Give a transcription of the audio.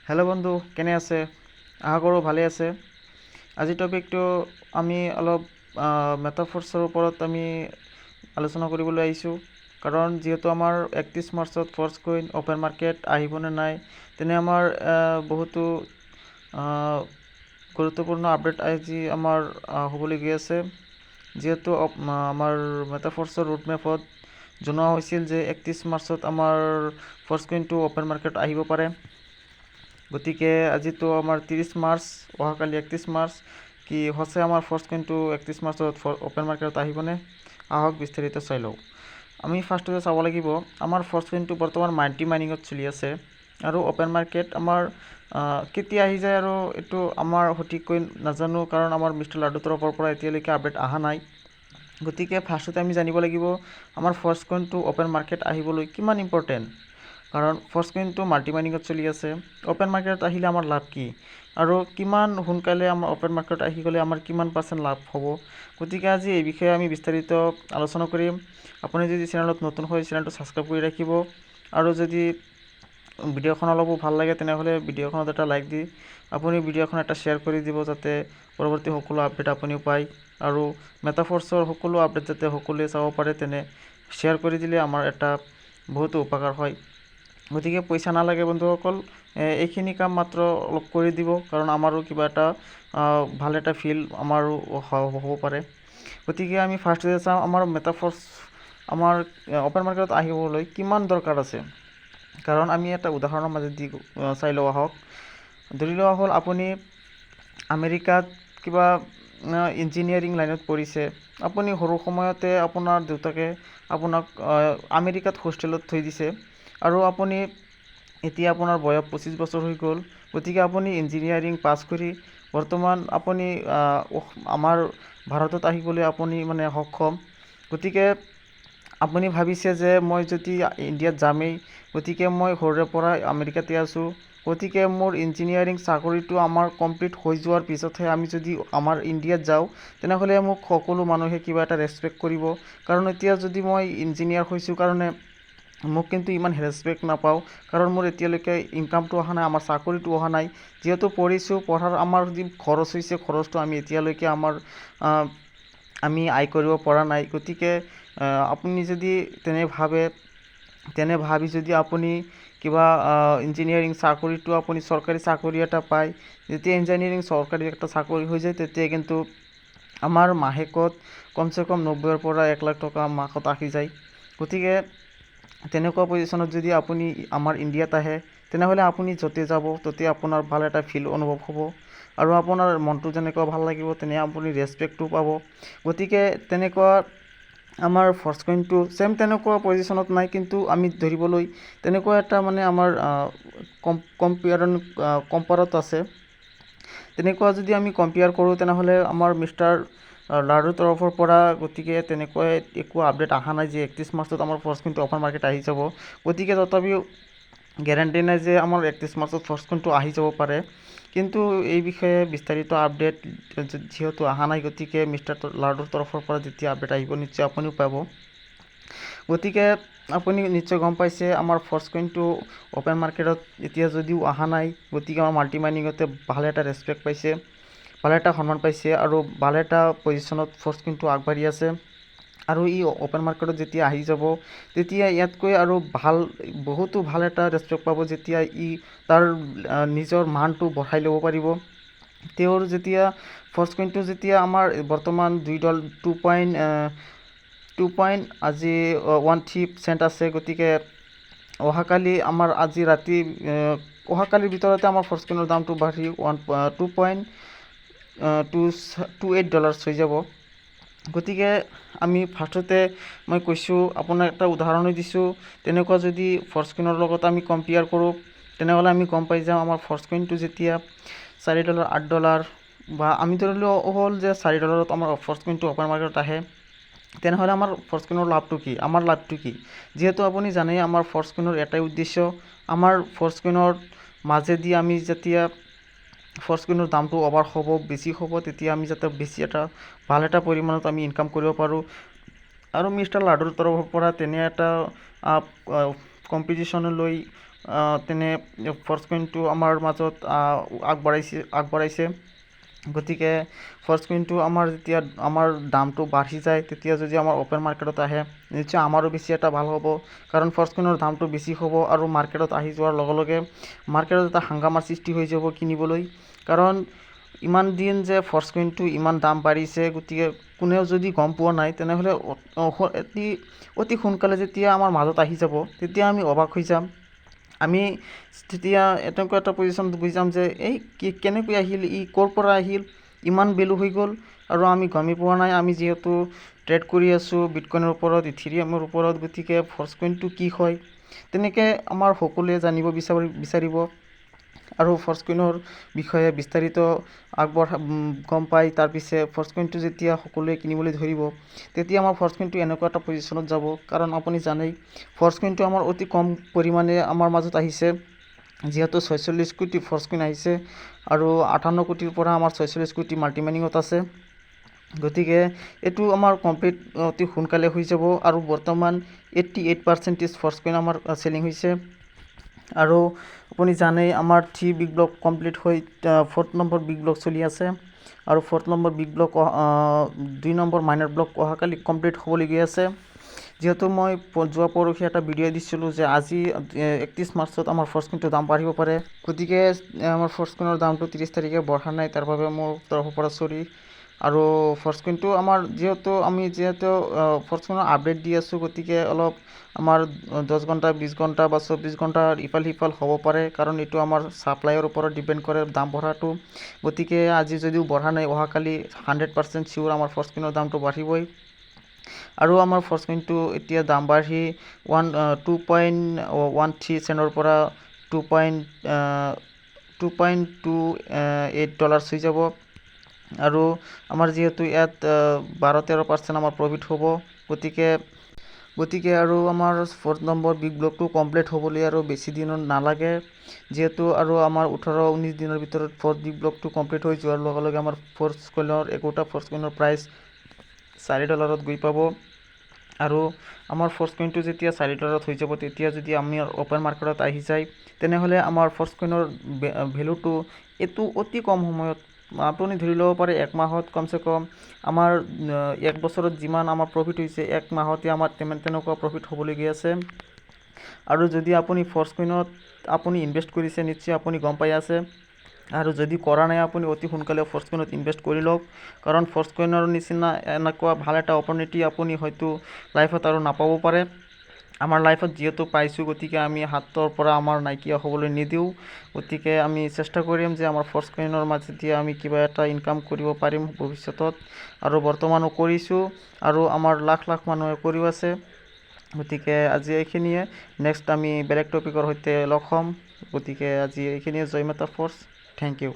Hello' বন্ধু, কেনে আছে? আশা কৰোঁ ভালে আছে। আজি টপিকটো আমি অলপ মেটাফৰ্ছৰ ওপৰত আমি আলোচনা কৰিবলৈ আহিছোঁ। কাৰণ যিহেতু আমাৰ 31 মাৰ্চত ফৰ্চকইন অ'পেন মাৰ্কেট আহিবনে নাই, তেনে আমাৰ বহুতো গুৰুত্বপূৰ্ণ আপডেট আজি আমাৰ হ'বলৈ গৈ আছে। যিহেতু আমাৰ মেটাফৰ্ছৰ ৰুটমেপত জনোৱা হৈছিল যে 31 মাৰ্চত আমাৰ ফৰ্চকইনটো অ'পেন মাৰ্কেট আহিব পাৰে। গতিকে আজিতো আমাৰ 30 মাৰ্চ, অহাকালি 31 মাৰ্চ। কি সঁচাই আমাৰ ফৰ্চকইনটো 31 মাৰ্চত অ'পেন মাৰ্কেটত আহিবনে? আহক বিস্তাৰিত চাই লওঁ। আমি ফাৰ্ষ্টতে চাব লাগিব আমাৰ ফৰ্চকইনটো বৰ্তমান মাল্টি মাইনিঙত চলি আছে আৰু অ'পেন মাৰ্কেট আমাৰ কেতিয়া আহি যায় আৰু এইটো আমাৰ সঠিককৈ নাজানো, কাৰণ আমাৰ মিষ্টাৰ লাডুৰ তৰফৰ পৰা এতিয়ালৈকে আপডেট অহা নাই। গতিকে ফাৰ্ষ্টতে আমি জানিব লাগিব আমাৰ ফৰ্চকইনটো অ'পেন মাৰ্কেট আহিবলৈ কিমান ইম্পৰ্টেণ্ট। কাৰণ ফৰ্চকইনটো মাল্টি মাইনিঙত চলি আছে। অ'পেন মাৰ্কেটত আহিলে আমাৰ লাভ কি, আৰু কিমান সোনকালে আমাৰ অ'পেন মাৰ্কেটত আহি গ'লে আমাৰ কিমান % লাভ হ'ব। গতিকে আজি এই বিষয়ে আমি বিস্তাৰিত আলোচনা কৰিম। আপুনি যদি চেনেলত নতুন হয় চেনেলটো ছাবস্ক্ৰাইব কৰি ৰাখিব, আৰু যদি ভিডিঅ'খন অলপো ভাল লাগে তেনেহ'লে ভিডিঅ'খনত এটা লাইক দি আপুনি ভিডিঅ'খন এটা শ্বেয়াৰ কৰি দিব, যাতে পৰৱৰ্তী সকলো আপডেট আপুনিও পায়। আৰু মেটাফৰ্ছৰ সকলো আপডেট যাতে সকলোৱে চাব পাৰে, তেনে শ্বেয়াৰ কৰি দিলে আমাৰ এটা বহুতো উপকাৰ হয়। গতিকে পইচা নালাগে বন্ধুসকল, এইখিনি কাম মাত্ৰ অলপ কৰি দিব, কাৰণ আমাৰো কিবা এটা ভাল এটা ফিল আমাৰো হ'ব পাৰে। গতিকে আমি ফাৰ্ষ্টতে চাওঁ আমাৰ মেটাফৰ্ছ আমাৰ অ'পেন মাৰ্কেটত আহিবলৈ কিমান দৰকাৰ আছে। কাৰণ আমি এটা উদাহৰণৰ মাজেদি চাই লোৱা হওক। ধৰি লোৱা হ'ল আপুনি আমেৰিকাত কিবা ইঞ্জিনিয়াৰিং লাইনত পঢ়িছে। আপুনি সৰু সময়তে আপোনাৰ দেউতাকে আপোনাক আমেৰিকাত হোষ্টেলত থৈ দিছে, আৰু আপুনি এতিয়া আপোনাৰ বয়স 25 বছৰ হৈ গ'ল। গতিকে আপুনি ইঞ্জিনিয়াৰিং পাছ কৰি বৰ্তমান আপুনি আমাৰ ভাৰতত আহিবলৈ আপুনি মানে সক্ষম। গতিকে আপুনি ভাবিছে যে মই যদি ইণ্ডিয়াত যামেই, গতিকে মই সৰুৰে পৰা আমেৰিকাতে আছোঁ, গতিকে মোৰ ইঞ্জিনিয়াৰিং চাকৰিটো আমাৰ কমপ্লিট হৈ যোৱাৰ পিছতহে আমি যদি আমাৰ ইণ্ডিয়াত যাওঁ, তেনেহ'লে মোক সকলো মানুহে কিবা এটা ৰেচপেক্ট কৰিব। কাৰণ এতিয়া যদি মই ইঞ্জিনিয়াৰ হৈছোঁ কাৰণে মোক কিন্তু ইমান ৰেচপেক্ট নাপাওঁ, কাৰণ মোৰ এতিয়ালৈকে ইনকামটো অহা নাই, আমাৰ চাকৰিটো অহা নাই। যিহেতু পঢ়িছোঁ, পঢ়াৰ আমাৰ যি খৰচ হৈছে, খৰচটো আমি এতিয়ালৈকে আমি আয় কৰিব পৰা নাই। গতিকে আপুনি যদি তেনে ভাবি যদি আপুনি কিবা ইঞ্জিনিয়াৰিং চাকৰিটো আপুনি চৰকাৰী চাকৰি এটা পায়, যেতিয়া ইঞ্জিনিয়াৰিং চৰকাৰী একটা চাকৰি হৈ যায়, তেতিয়া কিন্তু আমাৰ মাহেকত কমচে কম 90,000 পৰা 1 লাখ টকা মাহত আহি যায়। গতিকে তেনেকুৱা পজিশ্যনত যদি আপুনি আমাৰ ইণ্ডিয়াত আহে, তেনেহ'লে আপুনি য'তে যাব ত'তে আপোনাৰ ভাল এটা ফিল অনুভৱ হ'ব, আৰু আপোনাৰ মনটো যেনেকুৱা ভাল লাগিব তেনে আপুনি ৰেচপেক্টটো পাব। গতিকে তেনেকুৱা আমাৰ ফৰ্চকইনটো চেম তেনেকুৱা পজিশ্যনত নাই, কিন্তু আমি ধৰিবলৈ তেনেকুৱা এটা মানে আমাৰ কম্পেয়াৰত আছে। তেনেকুৱা যদি আমি কম্পেয়াৰ কৰোঁ, তেনেহ'লে আমাৰ মিষ্টাৰ লাডুৰ তৰফৰ পৰা গতিকে তেনেকৈ একো আপডেট অহা নাই যে 31 মাৰ্চত আমাৰ ফৰ্চকইনটো অ'পেন মাৰ্কেট আহি যাব। গতিকে তথাপিও গেৰাণ্টি নাই যে আমাৰ 31 মাৰ্চত ফৰ্চকইনটো আহি যাব পাৰে। কিন্তু এই বিষয়ে বিস্তাৰিত আপডেট যিহেতু অহা নাই, গতিকে মিষ্টাৰ লাডুৰ তৰফৰ পৰা যেতিয়া আপডেট আহিব নিশ্চয় আপুনিও পাব। গতিকে আপুনি নিশ্চয় গম পাইছে আমাৰ ফৰ্চকইনটো অ'পেন মাৰ্কেটত এতিয়া যদিও অহা নাই, গতিকে আমাৰ মাল্টি মাইনিঙতে ভাল এটা ৰেচপেক্ট পাইছে, ভাল এটা সন্মান পাইছে, আৰু ভাল এটা পজিশ্যনত ফৰ্চকইনটো আগবাঢ়ি আছে। আৰু ই অ'পেন মাৰ্কেটত যেতিয়া আহি যাব, তেতিয়া ইয়াতকৈ আৰু বহুতো ভাল এটা ৰেচপেক্ট পাব, যেতিয়া তাৰ নিজৰ মানটো বঢ়াই ল'ব পাৰিব। তেওঁৰ যেতিয়া ফৰ্চকইনটো যেতিয়া আমাৰ বৰ্তমান আজি 13 চেণ্ট আছে। গতিকে অহাকালিৰ ভিতৰতে আমাৰ ফৰ্চকইনৰ দামটো বাঢ়ি $2.28 হৈ যাব। গতিকে আমি ফাৰ্ষ্টতে মই কৈছোঁ, আপোনাক এটা উদাহৰণে দিছোঁ। তেনেকুৱা যদি ফৰ্চকইনৰ লগত আমি কম্পেয়াৰ কৰোঁ, তেনেহ'লে আমি গম পাই যাওঁ আমাৰ ফৰ্চকইনটো যেতিয়া $4, $8, বা আমি ধৰিলেও হ'ল যে $4 আমাৰ ফৰ্চকইনটো অ'পেন মাৰ্কেটত আহে, তেনেহ'লে আমাৰ ফৰ্চকইনৰ লাভটো কি, আমাৰ লাভটো কি? যিহেতু আপুনি জানে আমাৰ ফৰ্চকইনৰ এটাই উদ্দেশ্য, আমাৰ ফৰ্চকইনৰ মাজেদি আমি যেতিয়া ফৰ্চকইনৰ দামটো অভাৰ হ'ব, বেছি হ'ব, তেতিয়া আমি যাতে বেছি এটা ভাল এটা পৰিমাণত আমি ইনকাম কৰিব পাৰোঁ। আৰু মিষ্টাৰ লাডুৰ তৰফৰ পৰা তেনে এটা কম্পিটিশ্যনলৈ তেনে ফ'ৰ্চ কইনটো আমাৰ মাজত আগবঢ়াইছে। গতিকে ফ'ৰ্চ কইনটো আমাৰ যেতিয়া আমাৰ দামটো বাঢ়ি যায়, তেতিয়া যদি আমাৰ অ'পেন মাৰ্কেটত আহে, নিশ্চয় আমাৰো বেছি এটা ভাল হ'ব। কাৰণ ফ'ৰ্চ কইনৰ দামটো বেছি হ'ব আৰু মাৰ্কেটত আহি যোৱাৰ লগে লগে মাৰ্কেটত এটা হাংগামাৰ সৃষ্টি হৈ যাব কিনিবলৈ। কাৰণ ইমান দিন যে ফ'ৰ্চ কইনটো ইমান দাম বাঢ়িছে, গতিকে কোনেও যদি গম পোৱা নাই, তেনেহ'লে অতি সোনকালে যেতিয়া আমাৰ মাজত আহি যাব, তেতিয়া আমি অবাক হৈ যাম। আমি তেতিয়া এনেকুৱা এটা পজিশ্যনত গৈ যাম যে কেনেকৈ আহিল, ক'ৰ পৰা আহিল, ইমান ভেলু হৈ গ'ল আৰু আমি গমেই পোৱা নাই। আমি যিহেতু ট্ৰেড কৰি আছোঁ বিটকইনৰ ওপৰত, ইথেৰিয়ামৰ ওপৰত, গতিকে ফ'ৰ্চ কইনটো কি হয় তেনেকৈ আমাৰ সকলোৱে জানিব বিচাৰিব আৰু ফ'ৰ্চ কইনৰ বিষয়ে বিস্তাৰিত গম পাই তাৰপিছে ফ'ৰ্চ কইনটো যেতিয়া সকলোৱে কিনিবলৈ ধৰিব, তেতিয়া আমাৰ ফ'ৰ্চ কইনটো এনেকুৱা এটা পজিশ্যনত যাব। কাৰণ আপুনি জানেই ফ'ৰ্চ কইনটো আমাৰ অতি কম পৰিমাণে আমাৰ মাজত আহিছে, যিহেতু 46 কোটি ফ'ৰ্চ কইন আহিছে আৰু 58 কোটিৰ পৰা আমাৰ 46 কোটি মাল্টিমাইনিঙত আছে। গতিকে এইটো আমাৰ কমপ্লিট অতি সোনকালে হৈ যাব আৰু বৰ্তমান 88% ফ'ৰ্চ কইন আমাৰ চেলিং হৈছে। আৰু আপুনি জানেই আমাৰ 3 বিগ ব্লক কমপ্লিট হৈ 4th নম্বৰ বিগ ব্লক চলি আছে আৰু 4th নম্বৰ বিগ ব্লক 2 নম্বৰ মাইনাৰ ব্লক অহাকালি কমপ্লিট হ'বলগীয়া আছে। যিহেতু মই যোৱা পৰহি এটা ভিডিঅ' দিছিলোঁ যে আজি 31 মাৰ্চত আমাৰ ফ'ৰ্চ কইনটোৰ দাম বাঢ়িব পাৰে। গতিকে আমাৰ ফ'ৰ্চ কইনৰ দামটো 30 তাৰিখে বঢ়া নাই, তাৰ বাবে মোৰ তৰফৰ পৰা চৰি। আৰু ফ'ৰ্চ কইনটো আমাৰ যিহেতু ফ'ৰ্চ কইনৰ আপডেট দি আছোঁ, গতিকে অলপ আমাৰ 10 ঘণ্টা 20 ঘণ্টা বা 24 ঘণ্টা ইফাল সিফাল হ'ব পাৰে। কাৰণ এইটো আমাৰ ছাপ্লাইৰ ওপৰত ডিপেণ্ড কৰে দাম বঢ়াটো। গতিকে আজি যদিও বঢ়া নাই, অহাকালি 100% চিয়'ৰ আমাৰ ফ'ৰ্চ কইনৰ দামটো বাঢ়িবই। আৰু আমাৰ ফ'ৰ্চ কইনটো এতিয়া দাম বাঢ়ি 2.13 চেণ্টৰ পৰা $2.28 হৈ যাব। আৰু আমাৰ যিহেতু ইয়াত 12-13% আমাৰ প্ৰফিট হ'ব। গতিকে আৰু আমাৰ 4th নম্বৰ বিগ ব্লকটো কমপ্লিট হ'বলৈ আৰু বেছি দিন নালাগে। যিহেতু আৰু আমাৰ 18-19 দিনৰ ভিতৰত 4th বিগ ব্লকটো কমপ্লিট হৈ যোৱাৰ লগে লগে আমাৰ একোটা ফ'ৰ্চ কইনৰ প্ৰাইচ $4 গৈ পাব। আৰু আমাৰ ফ'ৰ্চ কইনটো যেতিয়া $4 হৈ যাব, তেতিয়া যদি আমি অ'পেন মাৰ্কেটত আহি যায়, তেনেহ'লে আমাৰ ফ'ৰ্চ কইনৰ ভেলুটো এইটো অতি কম সময়ত, আপুনি ধৰি ল'ব পাৰে 1 মাহত কমচে কম আমাৰ 1 বছৰত যিমান আমাৰ প্ৰফিট হৈছে, 1 মাহতে আমাৰ তেনেকুৱা প্ৰফিট হ'বলগীয়া আছে। আৰু যদি আপুনি ফ'ৰ্চ কইনত আপুনি ইনভেষ্ট কৰিছে, নিশ্চয় আপুনি গম পাই আছে। আৰু যদি কৰা নাই, আপুনি অতি সোনকালে ফ'ৰ্চ কইনত ইনভেষ্ট কৰি লওক। কাৰণ ফ'ৰ্চ কইনৰ নিচিনা এনেকুৱা ভাল এটা অপৰচুনিটি আপুনি হয়তো লাইফত আৰু নাপাব পাৰে। আমাৰ লাইফত যিহেতু পাইছোঁ, গতিকে আমি হাতৰ পৰা আমাৰ নাইকিয়া হ'বলৈ নিদিওঁ। গতিকে আমি চেষ্টা কৰিম যে আমাৰ ফ'ৰ্চ কইনৰ মাজেদি আমি কিবা এটা ইনকাম কৰিব পাৰিম ভৱিষ্যতত, আৰু বৰ্তমানো কৰিছোঁ আৰু আমাৰ লাখ লাখ মানুহে কৰিও আছে। গতিকে আজি এইখিনিয়ে, নেক্সট আমি বেলেগ টপিকৰ সৈতে লগ হ'ম। গতিকে আজি এইখিনিয়ে। জয় মাতা ফ'ৰ্চ, থেংক ইউ।